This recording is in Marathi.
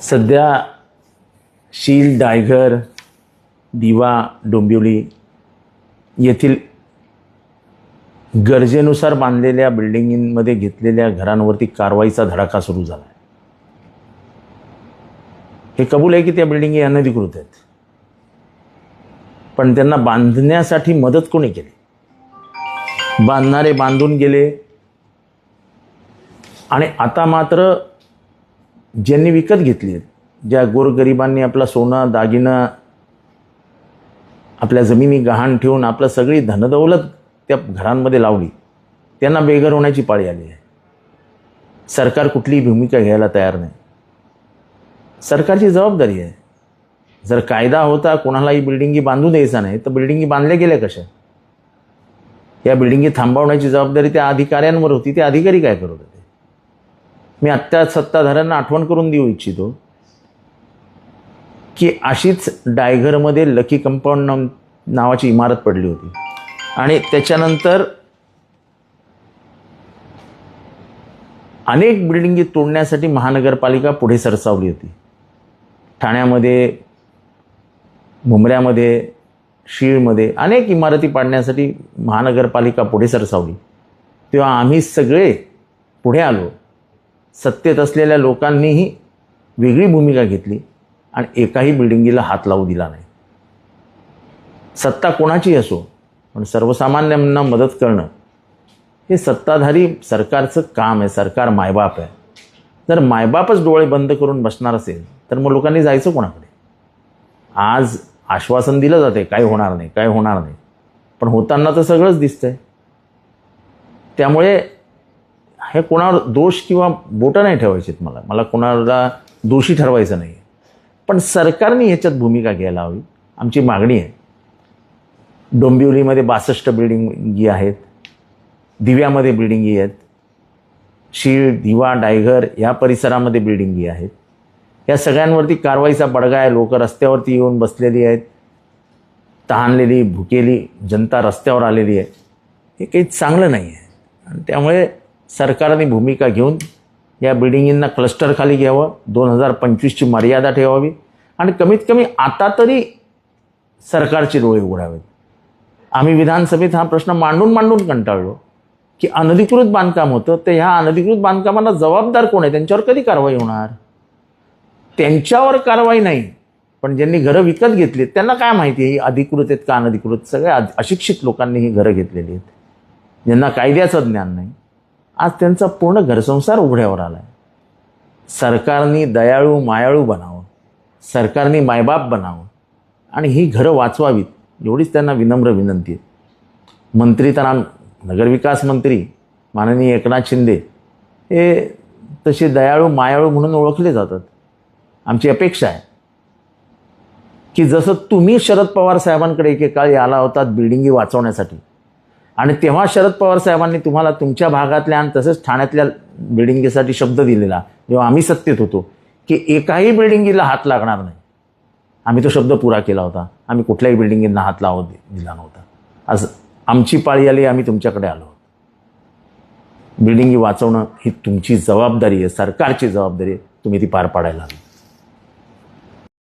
सध्या शील, डायघर, दिवा, डोंबिवली येथील गरजेनुसार बांधलेल्या बिल्डिंगमध्ये घेतलेल्या घरांवरती कारवाईचा धडाका सुरू झाला आहे. हे कबूल आहे की त्या बिल्डिंगी अनधिकृत आहेत, पण त्यांना बांधण्यासाठी मदत कोणी केली? बांधणारे बांधून गेले आणि आता मात्र ज्यांनी विकत घेतली, ज्या गोरगरिबांनी आपला सोनं, दागिनं, आपल्या जमिनी गहाण ठेवून आपलं सगळी धनदौलत त्या घरांमध्ये लावली, त्यांना बेघर होण्याची पाळी आली आहे. सरकार कुठलीही भूमिका घ्यायला तयार नाही. सरकारची जबाबदारी आहे. जर कायदा होता कोणालाही बिल्डिंगी बांधू द्यायचा नाही, तर बिल्डिंगी बांधल्या गेल्या कशा? या बिल्डिंगी थांबवण्याची जबाबदारी त्या अधिकाऱ्यांवर होती. ते अधिकारी काय करत होते? मी आत्ता सत्ताधाऱ्यांना आठवण करून देऊ इच्छितो की अशीच डायघरमध्ये लकी कंपाऊंड नावाची इमारत पडली होती आणि त्याच्यानंतर अनेक बिल्डिंगी तोडण्यासाठी महानगरपालिका पुढे सरसावली होती. ठाण्यामध्ये, मुंबऱ्यामध्ये, शीळमध्ये अनेक इमारती पाडण्यासाठी महानगरपालिका पुढे सरसावली. तेव्हा आम्ही सगळे पुढे आलो. सत्तेत असलेल्या लोकांनीही वेगळी भूमिका घेतली आणि एकाही बिल्डिंगीला हात लावू दिला नाही. सत्ता कोणाची असो, पण सर्वसामान्यांना मदत करणं हे सत्ताधारी सरकारचं काम आहे. सरकार मायबाप आहे. जर मायबापच डोळे बंद करून बसणार असेल तर मग लोकांनी जायचं कोणाकडे? आज आश्वासन दिलं जाते काय होणार नाही, काय होणार नाही, पण होताना तर सगळंच दिसतंय. त्यामुळे हे कोणावर दोष किंवा बोटं नाही ठेवायचेत. मला कोणाला दोषी ठरवायचं नाही, पण सरकारने ह्याच्यात भूमिका घ्यायला हवी. आमची मागणी आहे. डोंबिवलीमध्ये 62 बिल्डिंगी आहेत, दिव्यामध्ये बिल्डिंगी आहेत, शीळ, दिवा, डायघर या परिसरामध्ये बिल्डिंगी आहेत. या सगळ्यांवरती कारवाईचा बडगा आहे. लोक रस्त्यावरती येऊन बसलेली आहेत. तहानलेली, भुकेली जनता रस्त्यावर आलेली आहे. हे काही चांगलं नाही आहे आणि त्यामुळे सरकारने भूमिका घेऊन या बिल्डिंगींना क्लस्टरखाली घ्यावं. 2025ची मर्यादा ठेवावी आणि कमीत कमी आता तरी सरकारचे डोळे उघडावेत. आम्ही विधानसभेत हा प्रश्न मांडून कंटाळलो की अनधिकृत बांधकाम होतं, तर ह्या अनधिकृत बांधकामाला जबाबदार कोण आहे? त्यांच्यावर कधी कारवाई होणार? त्यांच्यावर कारवाई नाही, पण ज्यांनी घरं विकत घेतलीत त्यांना काय माहिती आहे ही अधिकृत आहेत का अनधिकृत? सगळ्या अशिक्षित लोकांनी ही घरं घेतलेली आहेत, ज्यांना कायद्याचं ज्ञान नाही. आज त्यांचा पूर्ण घरसंसार उघड्यावर आला आहे. सरकारने दयाळू, मायाळू बनावं, सरकारने मायबाप बनावं आणि ही घरं वाचवावीत, एवढीच त्यांना विनम्र विनंती आहे. मंत्री तर नगरविकास मंत्री माननीय एकनाथ शिंदे हे तसे दयाळू, मायाळू म्हणून ओळखले जातात. आमची अपेक्षा आहे की जसं तुम्ही शरद पवार साहेबांकडे एकेकाळी आला होतात बिल्डिंगी वाचवण्यासाठी आणि तेव्हा शरद पवार साहेबांनी तुम्हाला तुमच्या भागातल्या आणि तसंच ठाण्यातल्या बिल्डिंगीसाठी शब्द दिलेला, जेव्हा आम्ही सत्तेत होतो, की एकाही बिल्डिंगीला हात लागणार नाही. आम्ही तो शब्द पुरा केला होता. आम्ही कुठल्याही बिल्डिंगींना हात लावू दिला नव्हता. आज आमची पाळी आली, आम्ही तुमच्याकडे आलो. बिल्डिंगी वाचवणं ही तुमची जबाबदारी आहे, सरकारची जबाबदारी आहे. तुम्ही ती पार पाडायला हवी.